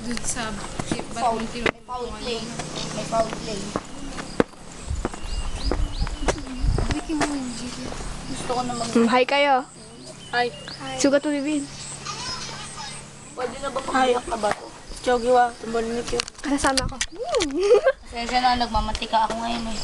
Dun sa Foul. May foul play. May foul play. Gusto ko na Hi kayo. Hi. Sugat mo bibin. Pwede na ba pamayak ka ba to? Chogi wa. Tumbalin niyo. Kasama ko. Pasensya na, nagmamatika ako ngayon eh.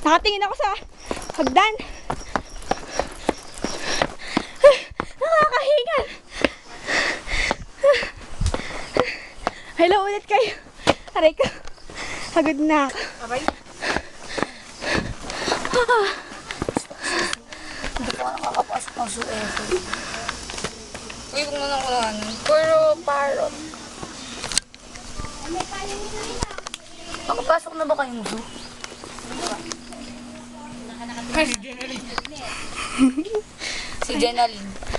Nakatingin ako sa hagdan. Nakakahingal. Hello ulit kayo. Aray ko. Pagod na ako. Aray? Hindi ko nakakapasok ng sueto. Uy, huwag mo nang kulahan. Puro parrot. Makapasok na ba kayong zoo? Si Jenaline. Si Jenaline.